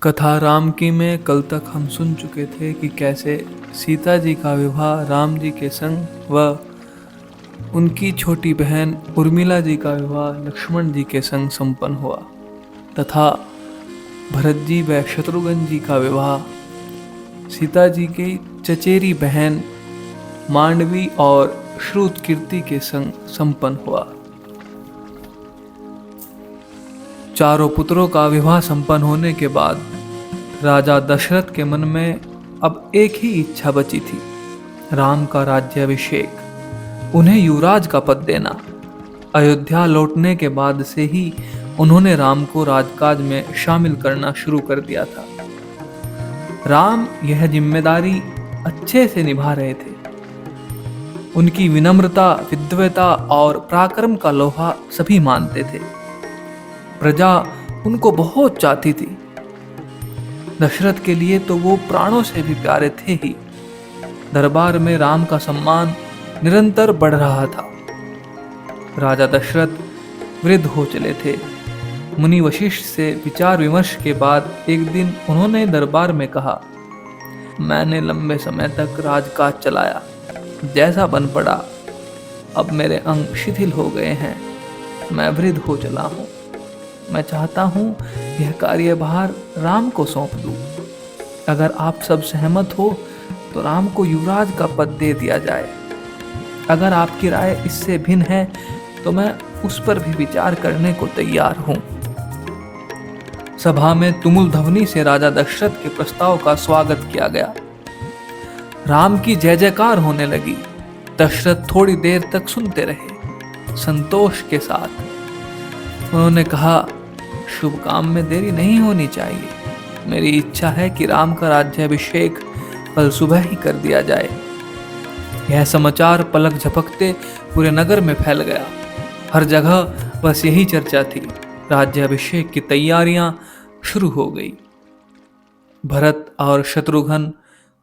कथा राम की में कल तक हम सुन चुके थे कि कैसे सीता जी का विवाह राम जी के संग व उनकी छोटी बहन उर्मिला जी का विवाह लक्ष्मण जी के संग संपन्न हुआ तथा भरत जी व शत्रुघ्न जी का विवाह सीता जी की चचेरी बहन मांडवी और श्रुतकीर्ति के संग संपन्न हुआ। चारों पुत्रों का विवाह संपन्न होने के बाद राजा दशरथ के मन में अब एक ही इच्छा बची थी, राम का राज्याभिषेक, उन्हें युवराज का पद देना। अयोध्या लौटने के बाद से ही उन्होंने राम को राजकाज में शामिल करना शुरू कर दिया था। राम यह जिम्मेदारी अच्छे से निभा रहे थे। उनकी विनम्रता, विद्वता और पराक्रम का लोहा सभी मानते थे। प्रजा उनको बहुत चाहती थी। दशरथ के लिए तो वो प्राणों से भी प्यारे थे ही। दरबार में राम का सम्मान निरंतर बढ़ रहा था। राजा दशरथ वृद्ध हो चले थे। मुनि वशिष्ठ से विचार विमर्श के बाद एक दिन उन्होंने दरबार में कहा, मैंने लंबे समय तक राजकाज चलाया, जैसा बन पड़ा। अब मेरे अंग शिथिल हो गए हैं, मैं वृद्ध हो चला हूँ। मैं चाहता हूँ यह कार्यभार राम को सौंप दूँ। अगर आप सब सहमत हो तो राम को युवराज का पद दे दिया जाए। अगर आपकी राय इससे भिन्न है तो मैं उस पर भी विचार करने को तैयार हूँ। सभा में तुमुल ध्वनि से राजा दशरथ के प्रस्ताव का स्वागत किया गया। राम की जय जयकार होने लगी। दशरथ थोड़ी देर तक सुनते रहे, संतोष के साथ। उन्होंने कहा, शुभ काम में देरी नहीं होनी चाहिए। मेरी इच्छा है कि राम का राज्याभिषेक कल सुबह ही कर दिया जाए। यह समाचार पलक झपकते पूरे नगर में फैल गया। हर जगह बस यही चर्चा थी। राज्याभिषेक की तैयारियां शुरू हो गई। भरत और शत्रुघ्न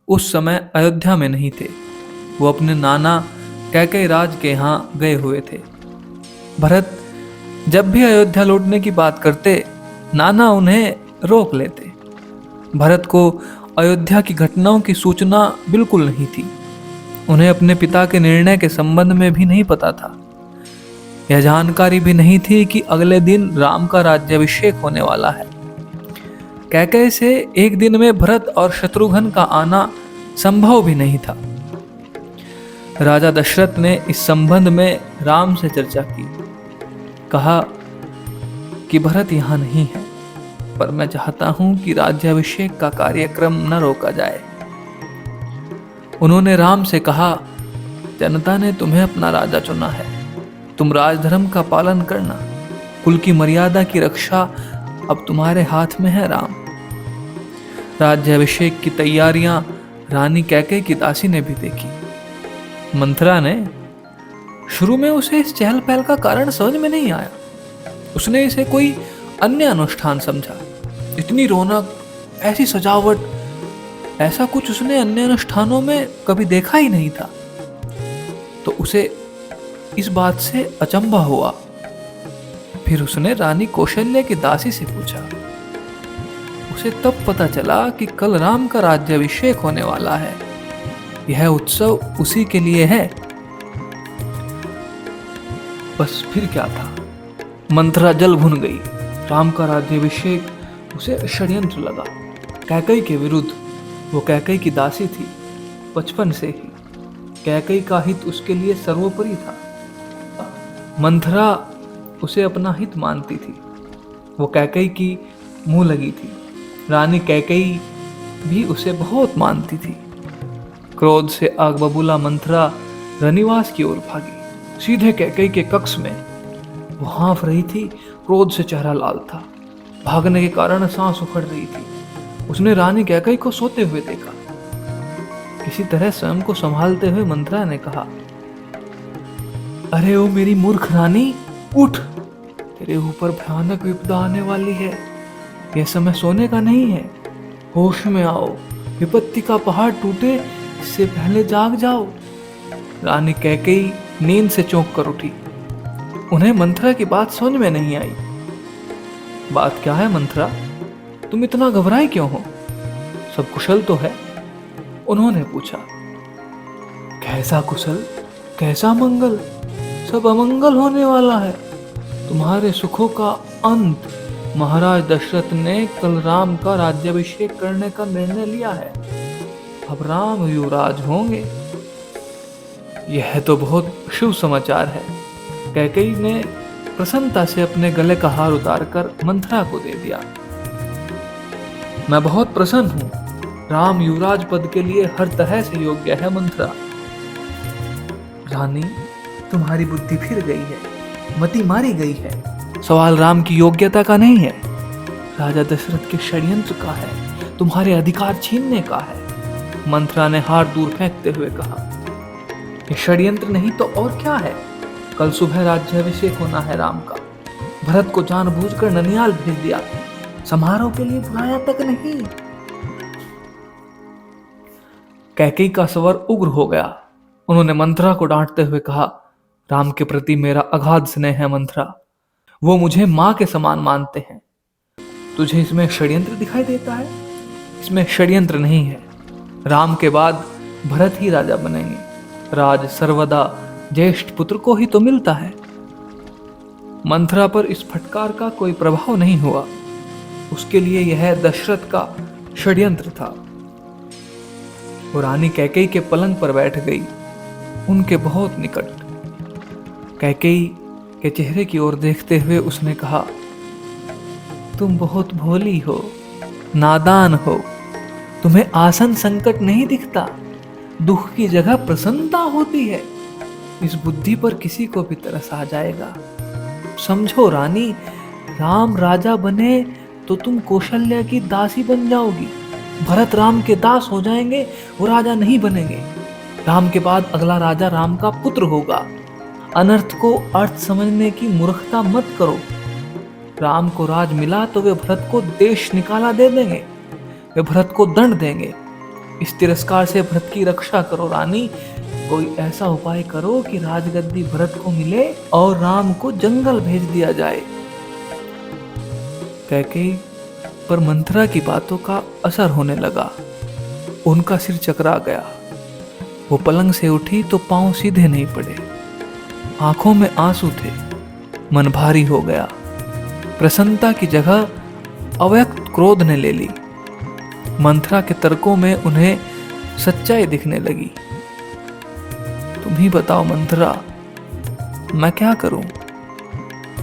उस समय अयोध्या में नहीं थे। वो अपने नाना कैकेयी राज के यहाँ गए हुए थे। भरत जब भी अयोध्या लौटने की बात करते, नाना उन्हें रोक लेते। भरत को अयोध्या की घटनाओं की सूचना बिल्कुल नहीं थी। उन्हें अपने पिता के निर्णय के संबंध में भी नहीं पता था। यह जानकारी भी नहीं थी कि अगले दिन राम का राज्याभिषेक होने वाला है। कैकेयी से एक दिन में भरत और शत्रुघ्न का आना संभव भी नहीं था। राजा दशरथ ने इस संबंध में राम से चर्चा की। कहा कि भरत यहाँ नहीं है, पर मैं चाहता हूं कि राज्याभिषेक का कार्यक्रम न रोका जाए। उन्होंने राम से कहा, जनता ने तुम्हें अपना राजा चुना है। तुम राजधर्म का पालन करना। कुल की मर्यादा की रक्षा अब तुम्हारे हाथ में है राम। राज्याभिषेक की तैयारियां रानी कैकेयी की दासी ने भी देखी। मंथरा ने शुरू में उसे इस चहल पहल का कारण समझ में नहीं आया। उसने इसे कोई अन्य अनुष्ठान समझा। इतनी रौनक, ऐसी सजावट, ऐसा कुछ उसने अन्य अनुष्ठानों में कभी देखा ही नहीं था। तो उसे इस बात से अचंभा हुआ। फिर उसने रानी कौशल्या की दासी से पूछा। उसे तब पता चला कि कल राम का राज्याभिषेक होने वाला है। यह उत्सव उसी के लिए है। बस फिर क्या था, मंथरा जल भुन गई। राम का राज्याभिषेक उसे षड्यंत्र लगा। कैकेयी के विरुद्ध। वो कैकेयी की दासी थी बचपन से ही। कैकेयी का हित उसके लिए सर्वोपरि था। मंथरा उसे अपना हित मानती थी। वो कैकेयी की मुंह लगी थी। रानी कैकेयी भी उसे बहुत मानती थी। क्रोध से आग बबूला मंथरा रनिवास की ओर भागी। सीधे कैकेयी के कक्ष में। वो हाँफ रही थी, क्रोध से चेहरा लाल था। भागने के कारण सांस उखड़ रही थी। उसने रानी कैकेयी को सोते हुए देखा। किसी तरह स्वयं को संभालते हुए मंथरा ने कहा, अरे ओ मेरी मूर्ख रानी, उठ। तेरे ऊपर भयानक विपदा आने वाली है। यह समय सोने का नहीं है। होश में आओ। विपत्ति का पहाड़ टूटे इससे पहले जाग जाओ। रानी कैकेयी नींद से चौंक कर उठी। उन्हें मंथरा की बात समझ में नहीं आई। बात क्या है मंथरा? तुम इतना घबराए क्यों हो? सब कुशल तो है? उन्होंने पूछा। कैसा कुशल, कैसा मंगल? सब अमंगल होने वाला है। तुम्हारे सुखों का अंत। महाराज दशरथ ने कल राम का राज्याभिषेक करने का निर्णय लिया है। अब राम युवराज होंगे। यह तो बहुत शुभ समाचार है। कैकेयी ने प्रसन्नता से अपने गले का हार उतारकर मंथरा को दे दिया। मैं बहुत प्रसन्न हूं। राम युवराज पद के लिए हर तरह से योग्य है मंथरा। रानी, तुम्हारी बुद्धि फिर गई है, मति मारी गई है। सवाल राम की योग्यता का नहीं है, राजा दशरथ के षड्यंत्र का है, तुम्हारे अधिकार छीनने का है। मंथरा ने हार दूर फेंकते हुए कहा। ये षड्यंत्र नहीं तो और क्या है? कल सुबह राज्याभिषेक होना है राम का। भरत को जानबूझकर ननिहाल भेज दिया, समारोह के लिए बुलाया तक नहीं। कैकेयी का स्वर उग्र हो गया। उन्होंने मंथरा को डांटते हुए कहा, राम के प्रति मेरा अगाध स्नेह है मंथरा। वो मुझे मां के समान मानते हैं। तुझे इसमें षड्यंत्र दिखाई देता है? इसमें षड्यंत्र नहीं है। राम के बाद भरत ही राजा बनेंगे। राज सर्वदा ज्येष्ठ पुत्र को ही तो मिलता है। मंथरा पर इस फटकार का कोई प्रभाव नहीं हुआ। उसके लिए यह दशरथ का षड्यंत्र था। वो रानी कैकेयी के पलंग पर बैठ गई, उनके बहुत निकट। कैकेयी के चेहरे की ओर देखते हुए उसने कहा, तुम बहुत भोली हो, नादान हो। तुम्हें आसन संकट नहीं दिखता। दुख की जगह प्रसन्नता होती है। इस बुद्धि पर किसी को भी तरस आ जाएगा। समझो रानी, राम राजा बने तो तुम कौशल्या की दासी बन जाओगी। भरत राम के दास हो जाएंगे, वो राजा नहीं बनेंगे। राम के बाद अगला राजा राम का पुत्र होगा। अनर्थ को अर्थ समझने की मूर्खता मत करो। राम को राज मिला तो वे भरत को देश निकाला दे देंगे। वे भरत को दंड देंगे। इस तिरस्कार से भरत की रक्षा करो रानी। कोई ऐसा उपाय करो कि राजगद्दी भरत को मिले और राम को जंगल भेज दिया जाए। कैकेयी पर मंथरा की बातों का असर होने लगा। उनका सिर चकरा गया। वो पलंग से उठी तो पांव सीधे नहीं पड़े। आंखों में आंसू थे। मन भारी हो गया। प्रसन्नता की जगह अव्यक्त क्रोध ने ले ली। मंथरा के तर्कों में उन्हें सच्चाई दिखने लगी। तुम ही बताओ मंथरा, मैं क्या करूं?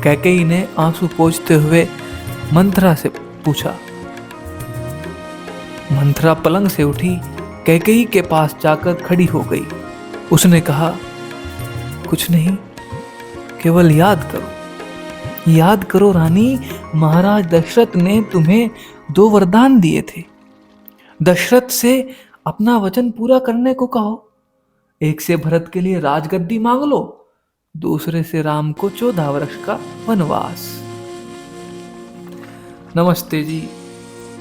कैकेयी ने आंसू पोंछते हुए मंथरा से पूछा। मंथरा पलंग से उठी, कैकेयी के पास जाकर खड़ी हो गई। उसने कहा, कुछ नहीं, केवल याद करो रानी, महाराज दशरथ ने तुम्हें 2 वरदान दिए थे। दशरथ से अपना वचन पूरा करने को कहो। एक से भरत के लिए राजगद्दी मांग लो, दूसरे से राम को 14 वर्ष का वनवास। नमस्ते जी।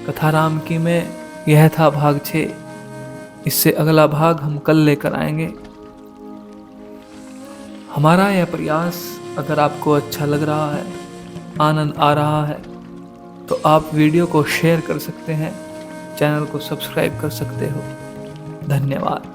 कथा राम की में यह था भाग 6। इससे अगला भाग हम कल लेकर आएंगे। हमारा यह प्रयास अगर आपको अच्छा लग रहा है, आनंद आ रहा है, तो आप वीडियो को शेयर कर सकते हैं, चैनल को सब्सक्राइब कर सकते हो। धन्यवाद।